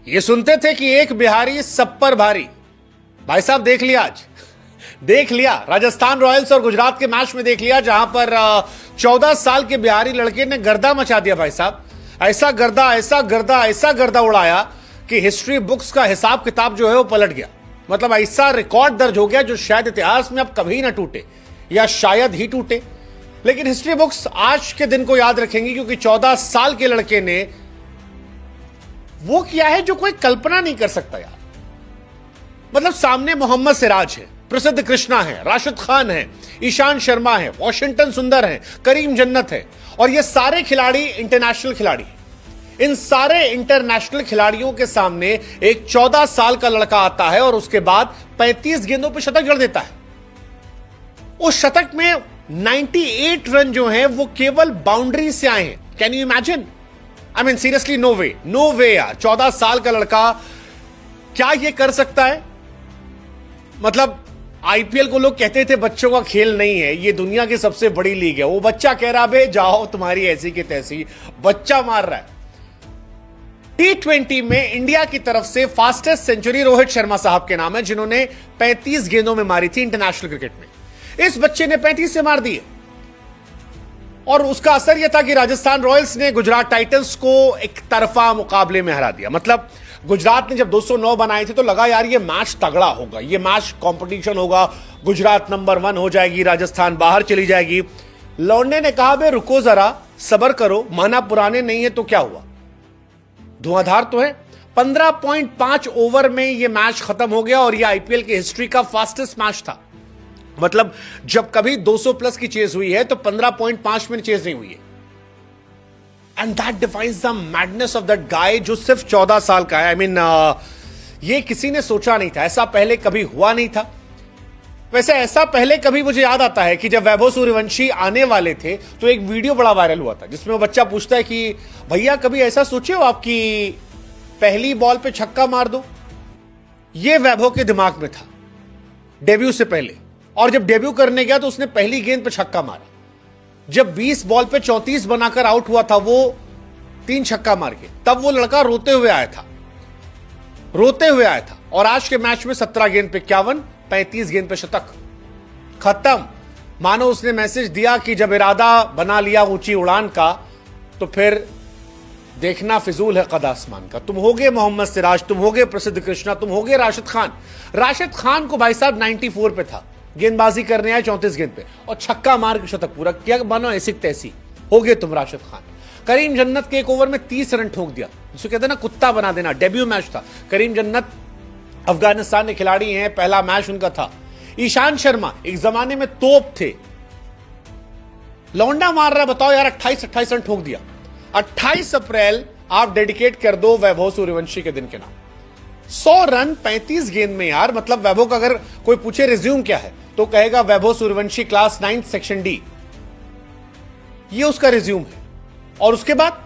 ये सुनते थे कि एक बिहारी सब पर भारी। भाई साहब देख लिया, आज देख लिया राजस्थान रॉयल्स और गुजरात के मैच में, देख लिया जहां पर 14 साल के बिहारी लड़के ने गर्दा मचा दिया। भाई साहब ऐसा गर्दा, ऐसा गर्दा, ऐसा गर्दा उड़ाया कि हिस्ट्री बुक्स का हिसाब किताब जो है वो पलट गया। मतलब ऐसा रिकॉर्ड दर्ज हो गया जो शायद इतिहास में अब कभी ना टूटे, या शायद ही टूटे। लेकिन हिस्ट्री बुक्स आज के दिन को याद रखेंगी, क्योंकि 14 साल के लड़के ने वो किया है जो कोई कल्पना नहीं कर सकता यार। मतलब सामने मोहम्मद सिराज है, प्रसिद्ध कृष्णा है, राशिद खान है, ईशान शर्मा है, वॉशिंगटन सुंदर है, करीम जन्नत है, और ये सारे खिलाड़ी इंटरनेशनल खिलाड़ी। इन सारे इंटरनेशनल खिलाड़ियों के सामने एक 14 साल का लड़का आता है और उसके बाद 35 गेंदों पर शतक जड़ देता है। उस शतक में 98 रन जो हैं वो केवल बाउंड्री से आए हैं। Can you imagine? I mean seriously, no way, no way यार। 14 साल का लड़का क्या ये कर सकता है? मतलब आईपीएल को लोग कहते थे बच्चों का खेल नहीं है, ये दुनिया की सबसे बड़ी लीग है। वो बच्चा कह रहा है जाओ तुम्हारी ऐसी की तैसी, बच्चा मार रहा है। T20 में इंडिया की तरफ से फास्टेस्ट सेंचुरी रोहित शर्मा साहब के नाम है, जिन्होंने 35 गेंदों में मारी थी इंटरनेशनल क्रिकेट में। इस बच्चे ने 35 से मार दिए, और उसका असर यह था कि राजस्थान रॉयल्स ने गुजरात टाइटंस को एक तरफा मुकाबले में हरा दिया। मतलब गुजरात ने जब 209 बनाए थे तो लगा यार ये मैच तगड़ा होगा, ये मैच कंपटीशन होगा, गुजरात नंबर 1 हो जाएगी, राजस्थान बाहर चली जाएगी। लौंडे ने कहा बे रुको जरा, सबर करो, माना पुराने नहीं है तो क्या हुआ, धुआंधार तो है। 15.5 ओवर में यह मैच खत्म हो गया, और यह आईपीएल की हिस्ट्री का फास्टेस्ट मैच था। मतलब जब कभी 200 प्लस की चेज हुई है तो 15.5 में चेज नहीं हुई है। And that defines the madness of that guy जो सिर्फ 14 साल का है। आई मीन ये किसी ने सोचा नहीं था, ऐसा पहले कभी हुआ नहीं था। वैसे ऐसा पहले कभी, मुझे याद आता है कि जब वैभव सूर्यवंशी आने वाले थे तो एक वीडियो बड़ा वायरल हुआ था जिसमें वो बच्चा पूछता है कि भैया कभी ऐसा सोचे हो आपकी पहली बॉल पे छक्का मार दो। ये वैभव के दिमाग में था डेब्यू से पहले, और जब डेब्यू करने गया तो उसने पहली गेंद पे छक्का मारा। जब 20 बॉल पे 34 बनाकर आउट हुआ था वो 3 छक्का मार के, तब वो लड़का रोते हुए आया था, रोते हुए आया था। और आज के मैच में 17 गेंद पे 51, 35 गेंद पे शतक, खत्म। मानो उसने मैसेज दिया कि जब इरादा बना लिया ऊंची उड़ान का तो फिर देखना फिजूल है कद आसमान का। तुम होगे मोहम्मद सिराज, तुम होगे प्रसिद्ध कृष्णा, तुम होगे राशिद खान। राशिद खान को भाई साहब 94 पे था, गेंदबाजी करने आए 34 गेंद पे और छक्का मार के शतक पूरा किया। बनो ऐसी तैसी, हो गए तुम राशिद खान। करीम जन्नत के एक ओवर में 30 रन ठोक दिया, जिसको कहते हैं ना कुत्ता बना देना। डेब्यू मैच था। करीम जन्नत अफगानिस्तान के खिलाड़ी हैं, पहला मैच उनका था। ईशान शर्मा एक जमाने में तोप थे, लौंडा मार रहा है, बताओ यार 28 रन ठोक दिया। 28 अप्रैल आप डेडिकेट कर दो वैभव सूर्यवंशी के दिन के नाम। 100 रन 35 गेंद में यार। मतलब वैभव का अगर कोई पूछे रिज्यूम क्या है तो कहेगा Vaibhav Suryavanshi class 9 section D, ये उसका रिज्यूम है। और उसके बाद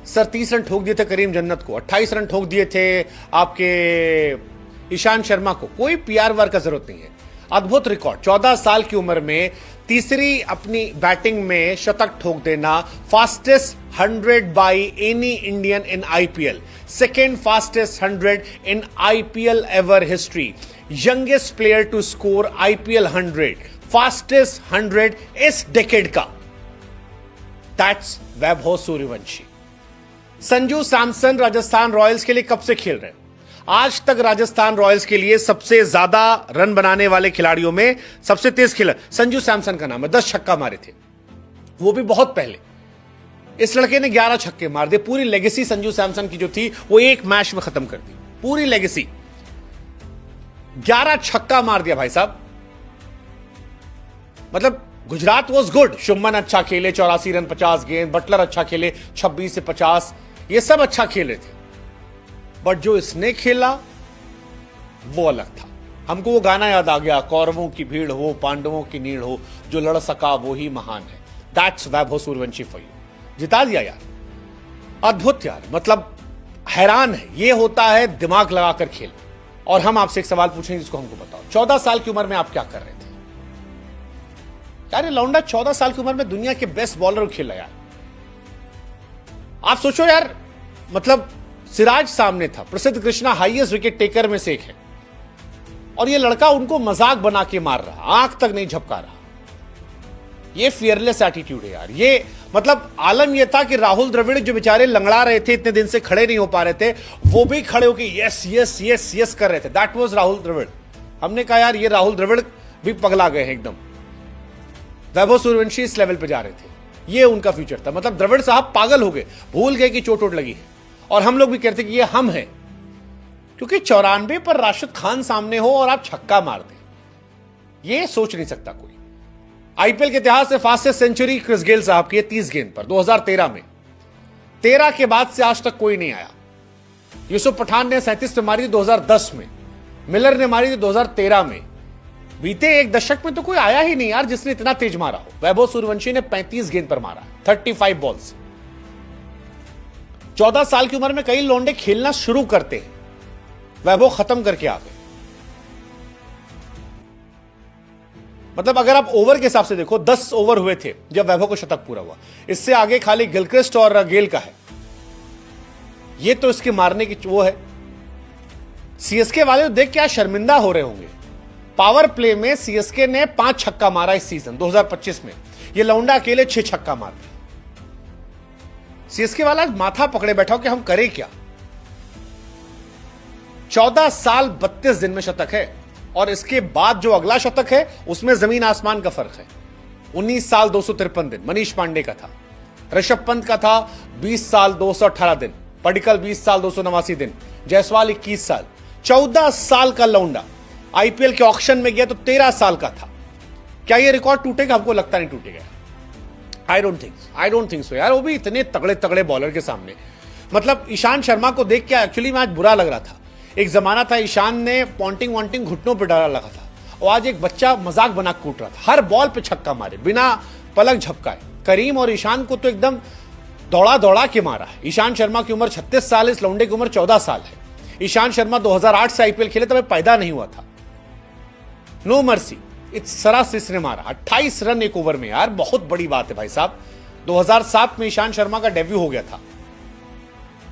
सर 30 रन ठोक दिए थे करीम जन्नत को, 28 रन ठोक दिए थे आपके ईशान शर्मा को। कोई पीआर वर्क का जरूरत नहीं है। अद्भुत रिकॉर्ड, 14 साल की उम्र में तीसरी अपनी बैटिंग में शतक ठोक देना। Fastest 100 by any Indian in IPL, second fastest 100 in IPL ever history, youngest player to score IPL 100, fastest 100 इस डेकेड का। दैट्स वैभव सूर्यवंशी। संजू सैमसन राजस्थान रॉयल्स के लिए कब से खेल रहे हैं? आज तक राजस्थान रॉयल्स के लिए सबसे ज्यादा रन बनाने वाले खिलाड़ियों में सबसे तेज खिलाड़ी संजू सैमसन का नाम है। 10 छक्का मारे थे, वो भी बहुत पहले। इस लड़के ने 11 छक्के मार दिए। पूरी लेगेसी संजू सैमसन की जो थी वो एक मैच में खत्म कर दी, पूरी लेगेसी। 11 छक्का मार दिया भाई साहब। मतलब गुजरात वॉज गुड। शुभमन अच्छा खेले, 84 रन 50 गेंद। बटलर अच्छा खेले, 26 से 50, ये सब अच्छा खेले थे। बट जो इसने खेला वो अलग था। हमको वो गाना याद आ गया, कौरवों की भीड़ हो पांडवों की नीड़ हो, जो लड़ सका वो ही महान है। That's Vaibhav Suryavanshi for you. जिता दिया यार, अद्भुत यार। मतलब हैरान है, ये होता है दिमाग लगाकर खेल। और हम आपसे एक सवाल पूछेंगे जिसको हमको बताओ, 14 साल की उम्र में आप क्या कर रहे थे यार? ये लौंडा 14 साल की उम्र में दुनिया के बेस्ट बॉलर खेला यार। आप सोचो यार, मतलब सिराज सामने था, प्रसिद्ध कृष्णा हाईएस्ट विकेट टेकर में से एक है, और ये लड़का उनको मजाक बना के मार रहा, आंख तक नहीं झपका रहा। ये फियरलेस एटीट्यूड है यार। ये मतलब आलम ये था कि राहुल द्रविड़ जो बेचारे लंगड़ा रहे थे, इतने दिन से खड़े नहीं हो पा रहे थे, वो भी खड़े होकर यस यस यस यस कर रहे थे। That was Rahul Dravid. हमने कहा यार ये राहुल द्रविड़ भी पगला गए हैं एकदम। वैभव सूर्यवंशी इस लेवल पे जा रहे थे, ये उनका फ्यूचर था। मतलब द्रविड़ साहब पागल हो गए, भूल गए कि चोट लगी है। और हम लोग भी कहते कि ये हम हैं, क्योंकि 94 पर राशिद खान सामने हो और आप छक्का मार दें, ये सोच नहीं सकता कोई। आईपीएल के इतिहास से फास्टेस्ट सेंचुरी क्रिस गेल साहब की 30 गेंद पर 2013 में। 13 के बाद से आज तक कोई नहीं आया। यूसुफ पठान ने 37 पे मारी थी 2010 में, मिलर ने मारी थी 2013 में। बीते एक दशक में तो कोई आया ही नहीं यार जिसने इतना तेज मारा हो। वैभव सूर्यवंशी ने 35 गेंद पर मारा, 35 बॉल्स। 14 साल की उम्र में कई लौंडे खेलना शुरू करते हैं, वैभव खत्म करके आ गए। मतलब अगर आप ओवर के हिसाब से देखो, 10 ओवर हुए थे जब वैभव को शतक पूरा हुआ। इससे आगे खाली गिलक्रिस्ट और गेल का है। ये तो इसके मारने की वो है। सीएसके वाले देख क्या शर्मिंदा हो रहे होंगे। पावर प्ले में सीएसके ने 5 छक्का मारा इस सीजन 2025 में। ये लौंडा अकेले 6 छक्का मार दिया। सीएसके वाला माथा पकड़े बैठा हो कि हम करें क्या। 14 साल 32 दिन में शतक है, और इसके बाद जो अगला शतक है उसमें जमीन आसमान का फर्क है। 19 साल 253 दिन मनीष पांडे का था, ऋषभ पंत का था 20 साल 218 दिन, पडिक्कल 20 साल 289 दिन, जायसवाल 21 साल। 14 साल का लौंडा आईपीएल के ऑक्शन में गया तो 13 साल का था। क्या यह रिकॉर्ड टूटेगा? हमको लगता नहीं टूटेगा। आई डोंट थिंक सो यार। वो भी इतने तगड़े तगड़े बॉलर के सामने। मतलब ईशान शर्मा को देख के एक्चुअली में आज बुरा लग रहा था। एक जमाना था ईशान ने पॉन्टिंग वॉन्टिंग घुटनों पर डाला लगा था, और आज एक बच्चा मजाक बना कूट रहा था। हर बॉल पे छक्का मारे बिना पलक झपकाए। करीम और ईशान को तो एकदम दौड़ा दौड़ा के मारा है। ईशान शर्मा की उम्र 36 साल, इस लौंडे की उम्र 14 साल है। ईशान शर्मा 2008 से आईपीएल खेले, तब पैदा नहीं हुआ था। नो मर्सी, इस सरासिस ने मारा 28 रन एक ओवर में यार, बहुत बड़ी बात है भाई साहब। 2007 में ईशान शर्मा का डेब्यू हो गया था,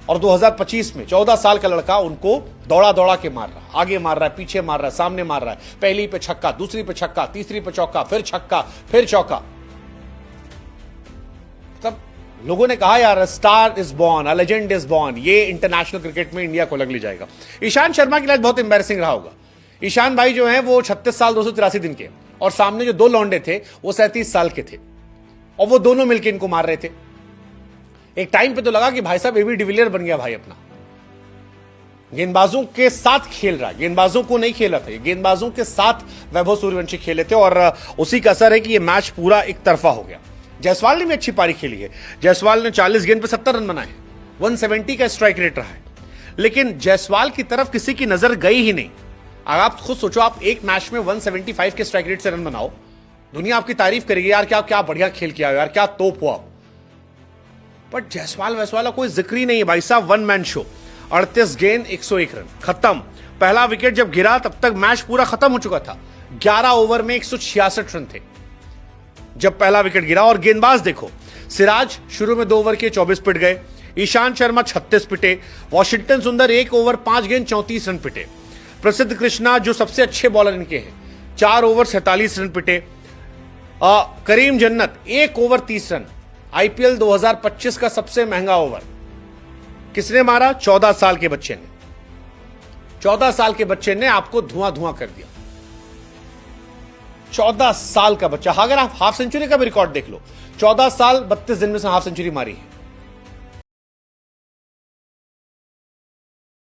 और 2025 में 14 साल का लड़का उनको दौड़ा दौड़ा के मार रहा, आगे मार रहा है, पीछे मार रहा है, सामने मार रहा है। पहली पे छक्का, दूसरी पे छक्का, तीसरी पे चौका, फिर छक्का, फिर चौका। मतलब लोगों ने कहा यार star is born, a legend is born. ये इंटरनेशनल क्रिकेट में इंडिया को अलग ले जाएगा। ईशान शर्मा के लिए बहुत एम्बैरेसिंग रहा होगा। ईशान भाई जो है वो 36 साल 283 दिन के, और सामने जो 2 लौंडे थे वो 37 साल के थे, और वो दोनों मिलकर इनको मार रहे थे। एक टाइम पे तो लगा कि भाई साहब एबी डिविलियर बन गया भाई अपना। गेंदबाजों के साथ खेल रहा है, गेंदबाजों को नहीं खेला था, गेंदबाजों के साथ वैभव सूर्यवंशी खेले थे, और उसी का असर है कि ये मैच पूरा एक तरफा हो गया। जायसवाल ने भी अच्छी पारी खेली है। जायसवाल ने 40 गेंद पे 70 रन बनाए, 170 का स्ट्राइक रेट रहा है। लेकिन जायसवाल की तरफ किसी की नजर गई ही नहीं। अगर आप खुद सोचो, आप एक मैच में 175 के स्ट्राइक रेट से रन बनाओ, दुनिया आपकी तारीफ करेगी यार, क्या क्या बढ़िया खेल किया यार, क्या तोप हुआ। बट जायसवाल वैसवाल कोई जिक्र ही नहीं है भाई साहब। 1 मैन शो, 38 गेंद 101 रन, खत्म। पहला विकेट जब गिरा तब तक मैच पूरा खत्म हो चुका था। 11 ओवर में 166 रन थे जब पहला विकेट गिरा। और गेंदबाज देखो, सिराज शुरू में 2 ओवर के 24 पिट गए, ईशान शर्मा 36 पिटे, वॉशिंगटन सुंदर 1 ओवर 5 गेंद 34 रन पिटे, प्रसिद्ध कृष्णा जो सबसे अच्छे बॉलर इनके हैं 4 ओवर 47 रन पिटे, करीम जन्नत 1 ओवर 30 रन। आईपीएल 2025 का सबसे महंगा ओवर किसने मारा? 14 साल के बच्चे ने। 14 साल के बच्चे ने आपको धुआं धुआं कर दिया। 14 साल का बच्चा। अगर आप हाफ सेंचुरी का भी रिकॉर्ड देख लो, 14 साल 32 दिन में से हाफ सेंचुरी मारी है।